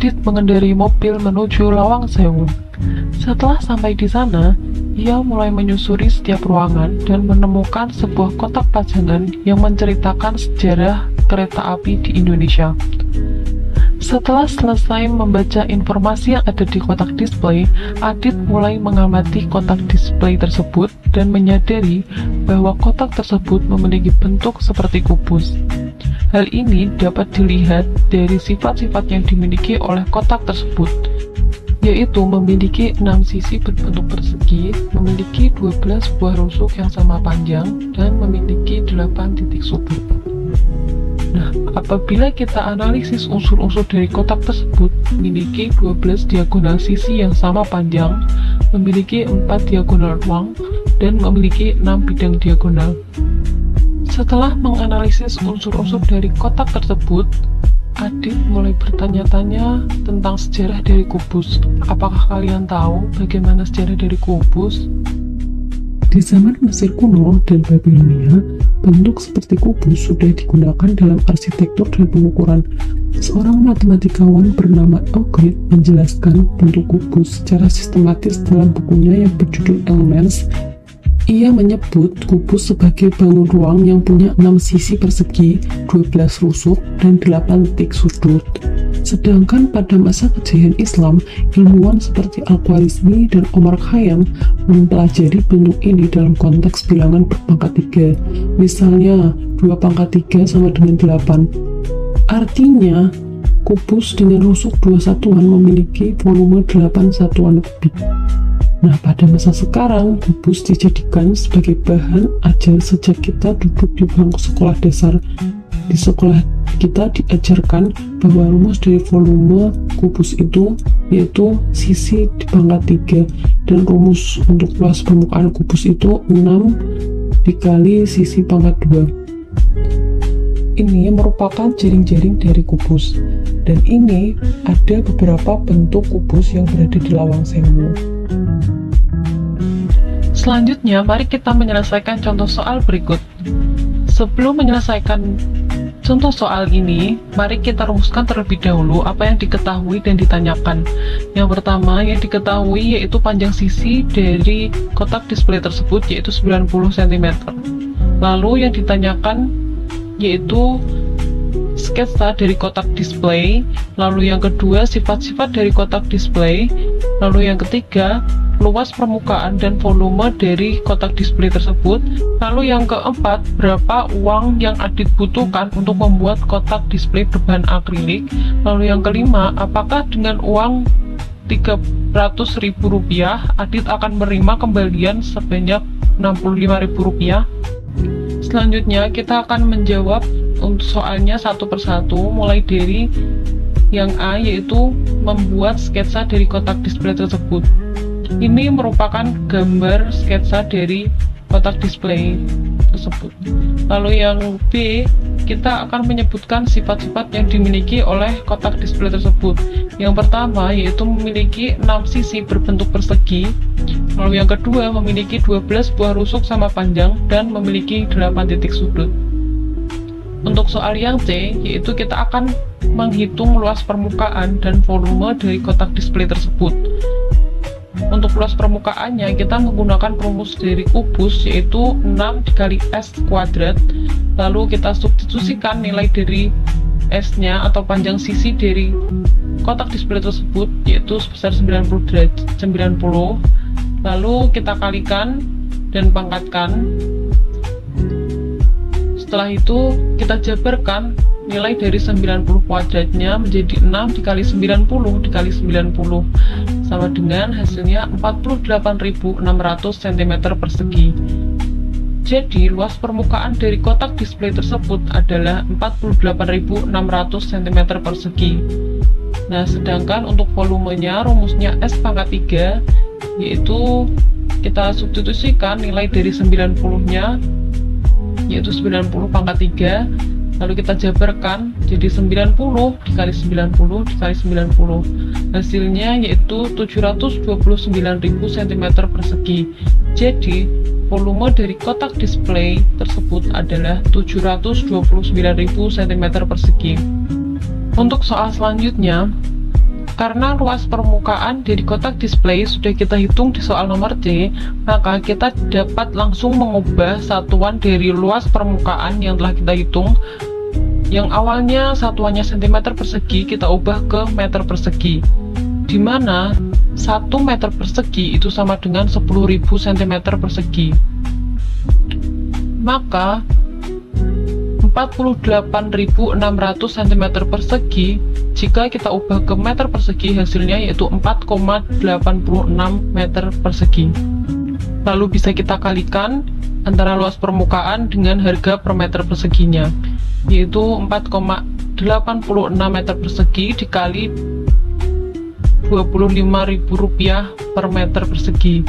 Adit mengendarai mobil menuju Lawang Sewu. Setelah sampai di sana, ia mulai menyusuri setiap ruangan dan menemukan sebuah kotak pajangan yang menceritakan sejarah kereta api di Indonesia. Setelah selesai membaca informasi yang ada di kotak display, Adit mulai mengamati kotak display tersebut dan menyadari bahwa kotak tersebut memiliki bentuk seperti kubus. Hal ini dapat dilihat dari sifat-sifat yang dimiliki oleh kotak tersebut, yaitu memiliki 6 sisi berbentuk persegi, memiliki 12 buah rusuk yang sama panjang, dan memiliki 8 titik sudut. Nah, apabila kita analisis unsur-unsur dari kotak tersebut, memiliki 12 diagonal sisi yang sama panjang, memiliki 4 diagonal ruang, dan memiliki 6 bidang diagonal. Setelah menganalisis unsur-unsur dari kotak tersebut, Adit mulai bertanya-tanya tentang sejarah dari kubus. Apakah kalian tahu bagaimana sejarah dari kubus? Di zaman Mesir kuno dan Babilonia, bentuk seperti kubus sudah digunakan dalam arsitektur dan pengukuran. Seorang matematikawan bernama Euclid menjelaskan bentuk kubus secara sistematis dalam bukunya yang berjudul Elements. Ia menyebut kubus sebagai bangun ruang yang punya 6 sisi persegi, 12 rusuk, dan 8 titik sudut. Sedangkan pada masa kejayaan Islam, ilmuwan seperti Al-Khwarizmi dan Omar Khayyam mempelajari bentuk ini dalam konteks bilangan berpangkat 3. Misalnya, 2 pangkat 3 sama dengan 8. Artinya, kubus dengan rusuk 2 satuan memiliki volume 8 satuan kubik. Nah, pada masa sekarang, kubus dijadikan sebagai bahan ajar sejak kita duduk di bangku sekolah dasar. Di sekolah kita diajarkan bahwa rumus dari volume kubus itu yaitu sisi di pangkat 3, dan rumus untuk luas permukaan kubus itu 6 dikali sisi pangkat 2. Ini merupakan jaring-jaring dari kubus, dan ini ada beberapa bentuk kubus yang berada di Lawang Sewu. Selanjutnya, mari kita menyelesaikan contoh soal berikut. Sebelum menyelesaikan contoh soal ini, mari kita rumuskan terlebih dahulu apa yang diketahui dan ditanyakan. Yang pertama yang diketahui yaitu panjang sisi dari kotak display tersebut yaitu 90 cm. Lalu yang ditanyakan yaitu sketsa dari kotak display. Lalu yang kedua sifat-sifat dari kotak display. Lalu yang ketiga luas permukaan dan volume dari kotak display tersebut. Lalu yang keempat, berapa uang yang Adit butuhkan untuk membuat kotak display berbahan akrilik. Lalu yang kelima, apakah dengan uang Rp300.000 Adit akan menerima kembalian sebanyak Rp65.000? Selanjutnya kita akan menjawab untuk soalnya satu persatu, mulai dari yang A, yaitu membuat sketsa dari kotak display tersebut. Ini merupakan gambar sketsa dari kotak display tersebut. Lalu yang B, kita akan menyebutkan sifat-sifat yang dimiliki oleh kotak display tersebut. Yang pertama yaitu memiliki 6 sisi berbentuk persegi. Lalu yang kedua memiliki 12 buah rusuk sama panjang dan memiliki 8 titik sudut. Untuk soal yang C, yaitu kita akan menghitung luas permukaan dan volume dari kotak display tersebut. Untuk luas permukaannya, kita menggunakan rumus dari kubus, yaitu 6 dikali S kuadrat. Lalu kita substitusikan nilai dari S-nya atau panjang sisi dari kotak display tersebut, yaitu sebesar 90. Lalu kita kalikan dan pangkatkan. Setelah itu, kita jabarkan nilai dari 90 kuadratnya menjadi 6 dikali 90 dikali 90 sama dengan hasilnya 48.600 cm persegi. Jadi luas permukaan dari kotak display tersebut adalah 48.600 cm persegi. Nah, sedangkan untuk volumenya rumusnya S pangkat 3, yaitu kita substitusikan nilai dari 90-nya yaitu 90 pangkat 3, lalu kita jabarkan jadi 90 dikali 90 dikali 90, hasilnya yaitu 729.000 cm persegi. Jadi volume dari kotak display tersebut adalah 729.000 cm persegi. Untuk soal selanjutnya, Karena luas permukaan dari kotak display sudah kita hitung di soal nomor C, maka kita dapat langsung mengubah satuan dari luas permukaan yang telah kita hitung. Yang awalnya satuannya cm persegi, kita ubah ke meter persegi, di mana 1 meter persegi itu sama dengan 10.000 cm persegi. Maka 48.600 cm persegi jika kita ubah ke meter persegi, hasilnya yaitu 4,86 meter persegi. Lalu bisa kita kalikan antara luas permukaan dengan harga per meter perseginya, yaitu 4,86 meter persegi dikali Rp25.000 per meter persegi.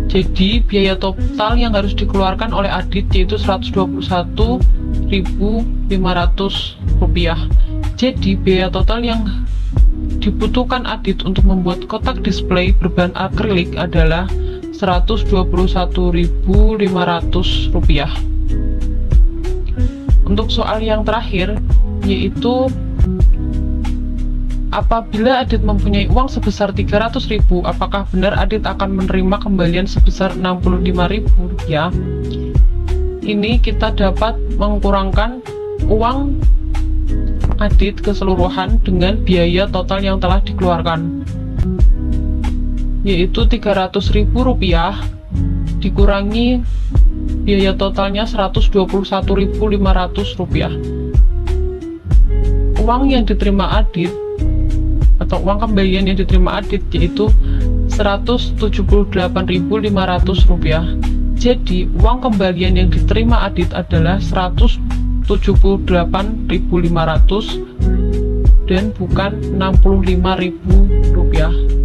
Jadi biaya total yang harus dikeluarkan oleh Adit yaitu Rp121.500. Jadi biaya total yang dibutuhkan Adit untuk membuat kotak display berbahan akrilik adalah Rp121.500. Untuk soal yang terakhir, yaitu apabila Adit mempunyai uang sebesar Rp300.000, apakah benar Adit akan menerima kembalian sebesar Rp65.000? Ini kita dapat mengkurangkan uang Adit keseluruhan dengan biaya total yang telah dikeluarkan, yaitu Rp300.000 dikurangi biaya totalnya Rp121.500. Uang yang diterima Adit atau uang kembalian yang diterima Adit yaitu Rp178.500. Jadi uang kembalian yang diterima Adit adalah Rp178.500 dan bukan Rp65.000.